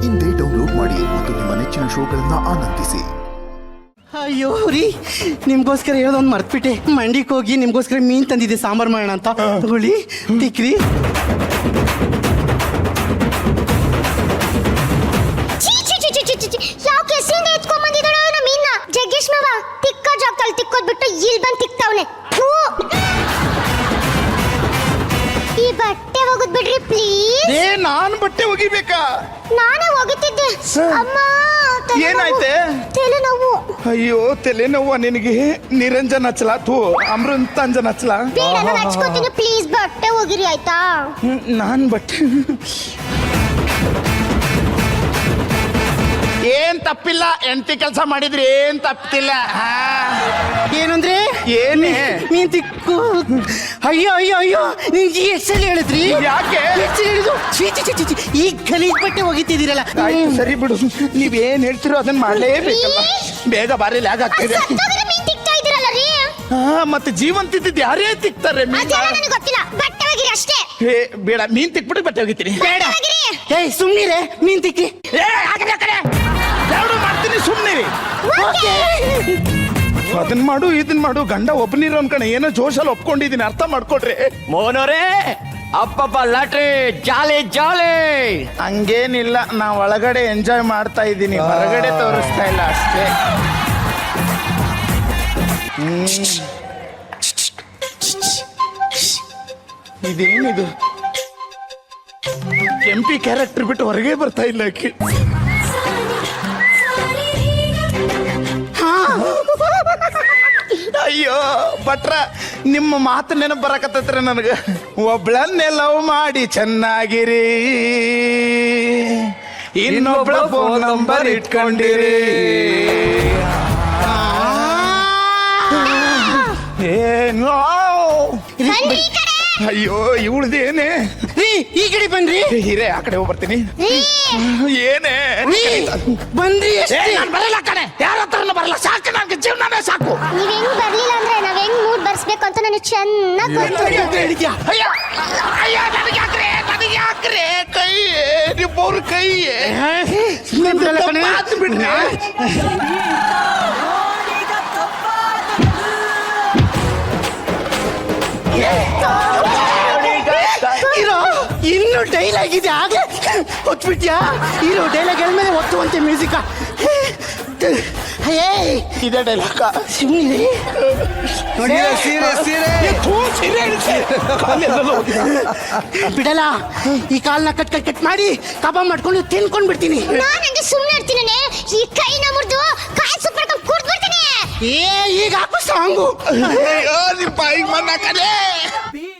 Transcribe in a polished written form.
ಇಂದೇ ಡೌನ್ಲೋಡ್ ಮಾಡಿ ಮತ್ತು ನಿಮ್ಮ ನೆಚ್ಚಿನ ಶೋಗಳನ್ನ ಆನಂದಿಸಿ. ಅಯ್ಯೋ ರೀ, ನಿಮ್ಗೋಸ್ಕರ ಹೇಳೋದೊಂದು ಮರ್ತ್ಬಿಟ್ಟೆ. ಮಂಡಿಗೆ ಹೋಗಿ ನಿಮ್ಗೋಸ್ಕರ ಮೀನ್ ತಂದಿದ್ದೆ, ಸಾಂಬಾರ್ ಮಾಡೋಣ ಅಂತ. ತಗೊಳ್ಳಿ, ತಿಕ್ರಿ. ಯಾವ ಕೆಸಿಂದ ಎತ್ಕೊಂಡ್ಬಂದಿದ್ದಾಳೋ ನಮ್ಮ ಮೀನ್ನ. ಜಗ್ಗೇಶ್ ಮಾವ ತಿಕ್ಕ ಜಾಗದಲ್ಲಿ ತಿಕ್ಕೋದ್ಬಿಟ್ಟು ಇಲ್ಲಿ ಬಂದು ತಿಕ್ತಾವನೆ. ಈ ಬಟ್ಟೆ ಒಗದ್ ಬಿಡ್ರಿ ಪ್ಲೀಸ್. ನಾನು ಬಟ್ಟೆ ಒಗಿಬೇಕಾ? ನಾನೇ ಒಗಿತಿದ್ದೆ. ಅಮ್ಮ ಏನಾಯ್ತೆ? ತಲೆನೋವು. ಅಯ್ಯೋ ತಲೆನೋವು ನಿನಗೆ? ನಿರಂಜನ್ ಹಚ್ಚಲ ತೂ ಅಮೃತಾಂಜನ್ ಹಚ್ಚಲ? ಬೇಡ, ನಾನು ಹಚ್ಕೋತೀನಿ ಪ್ಲೀಸ್. ಬಟ್ಟೆ ಒಗಿರಿ ಆಯ್ತಾ? ನಾನ್ ಬಟ್ಟೆ ಏನ್ ತಪ್ಪಿಲ್ಲ. ಎಂಟಿ ಕೆಲಸ ಮಾಡಿದ್ರಿ ಏನ್ ತಪ್ಪಿಲ್ಲ. ಏನಂದ್ರೆ ಏನೇ? ಮೀನ್ ತಿಕ್ಕು. ಅಯ್ಯೋ ಅಯ್ಯೋ ಅಯ್ಯೋ, ನಿಮ್ಗೆ ಎಷ್ಟಲ್ಲಿ ಹೇಳಿದ್ರಿ? ಯಾಕೆ? ಎಷ್ಟು ಹೇಳಿದ್ರು? ಈ ಗಲೀಜ್ ಬಟ್ಟೆ ಒಗಿತಿದ್ದೀರಲ್ಲ. ಆಯ್ತು ಸರಿ ಬಿಡು, ನೀವೇನ್ ಹೇಳ್ತಿರೋ ಅದನ್ನ ಮಾಡ್ಲೇಬೇಕಲ್ಲ. ಬೇಗ ಬಾರಿ ಲ್ಯಾಗ್ ಆಗ್ತಿದೆ. ಸತ್ತೋಗಿರೋ ಮೀನ್ ತಿಕ್ತಾ ಇದ್ದೀರಲ್ಲ ರೀ. ಮತ್ತೆ ಜೀವಂತಿದ್ದು ಯಾರೇ ತಿಕ್ತಾರೆ ಮೀನ್? ಅದೆಲ್ಲ ನನಗೆ ಗೊತ್ತಿಲ್ಲ. ಬಟ್ಟೆ ಒಗಿರಿ ಅಷ್ಟೇ. ಬೇಡ, ಮೀನ್ ತಿಕ್ಬಿಟ್ಟು ಬಟ್ಟೆ ಒಗಿತೀನಿ. ಬೇಡ, ಏಯ್ ಸುಮ್ನಿರೆ, ಮೀನ್ ತಿಕ್ಕಿ. ಎರಡು ಮಾಡ್ತೀನಿ ಸುಮ್ಮನೆ. ಅದನ್ನ ಮಾಡು ಇದನ್ನ ಮಾಡು, ಗಂಡ ಒಬ್ಬನಿರೋ ಅನ್ಕಣೆ. ಏನೋ ಜೋಶಲ್ಲಿ ಒಪ್ಕೊಂಡಿದ್ದೀನಿ, ಅರ್ಥ ಮಾಡ್ಕೊಡ್ರಿ. ಮೋಹನವ್ರೇ, ಅಪ್ಪಪ್ಪ ಲಾಟ್ರಿ ಜಾಲಿ ಜಾಲಿ. ಹಂಗೇನಿಲ್ಲ, ನಾ ಒಳಗಡೆ ಎಂಜಾಯ್ ಮಾಡ್ತಾ ಇದ್ದೀನಿ, ಹೊರಗಡೆ ತೋರಿಸ್ತಾ ಇಲ್ಲ ಅಷ್ಟೇ. ಇದೇನಿದು? ಕೆಂಪಿ ಕ್ಯಾರೆಕ್ಟರ್ ಬಿಟ್ಟು ಹೊರಗೆ ಬರ್ತಾ ಇಲ್ಲ ಆಕಿ. ಅಯ್ಯೋ ಭಟ್ರ, ನಿಮ್ಮ ಮಾತು ನೆನಪು ಬರಕತ್ತೈತ್ರಿ ನನಗೆ. ಒಬ್ಳನ್ನೇ ಲವ್ ಮಾಡಿ ಚೆನ್ನಾಗಿರಿ, ಇನ್ನೊಬ್ಳ ಫೋನ್ ನಂಬರ್ ಇಟ್ಕೊಂಡಿರಿ. ಏನೋ ಅಯ್ಯೋ ಇವಳ್ದೇನೆ. ಈ ಕಡೆ ಬನ್ರಿ. ಹಿರೇ ಆ ಕಡೆ ಹೋಗ್ಬರ್ತೀನಿ. ಏನೇ ಬಂದ್ರಿ? ನಾನು ಬರಲ್ಲ ಕಣೆ, ಯಾರ ಹತ್ರನೂ ಬರಲ್ಲ. ಸಾಕು, ನನಗೆ ಜೀವನನೇ ಸಾಕು. ನೀವ್ ಹೆಂಗ್ ಬರ್ಲಿಲ್ಲ ಅಂದ್ರೆ ನಾವ್ ಹೆಂಗ್ ಮೂಡ್ ಬರ್ಸ್ಬೇಕು ಅಂತ ನನಗೆ ಚೆನ್ನಾಗಿ ಗೊತ್ತು. ಅಯ್ಯ ಅಯ್ಯ, ನನಗೆ ಯಾಕ್ರೆ ಕೈ ನಿಮ್ಮವ್ರ ಕೈ ಬಿಡ್ರಿ. ಇನ್ನು ಡೈಲಾಗ್ ಇದೆ, ಹಾಗೆ ಹೊತ್ಬಿಟ್ಯಾ? ಇರೋ ಡೈಲಾಗ್ ಹೇಳಿದ್ಮೇಲೆ ಒತ್ತುವಂತೆ ಮ್ಯೂಸಿಕ. ಇದೇ ಡೈಲಾಗ. ಸುಮ್ಮನೆ ಬಿಡಲ್ಲ. ಈ ಕಾಲ್ನ ಕಟ್ ಮಾಡಿ ಕಬಾಬ್ ಮಾಡ್ಕೊಂಡು ತಿನ್ಕೊಂಡ್ ಬಿಡ್ತೀನಿ. ನಾನ್ ಹಂಗೆ ಸುಮ್ನೆ ಇರ್ತೀನಿ. ಈ ಕೈನ ಮುರಿದು ಕಾಯಿ ಸುಪ್ಪ ಕುಡ್ದು ಬಿಡ್ತೀನಿ. ಈಗ ಹಾಕು ಸಾಂಗು. ನಿಮ್ಮ ಬಾಯಿಗೆ ಮಣ್ಣ ಕಲೆ.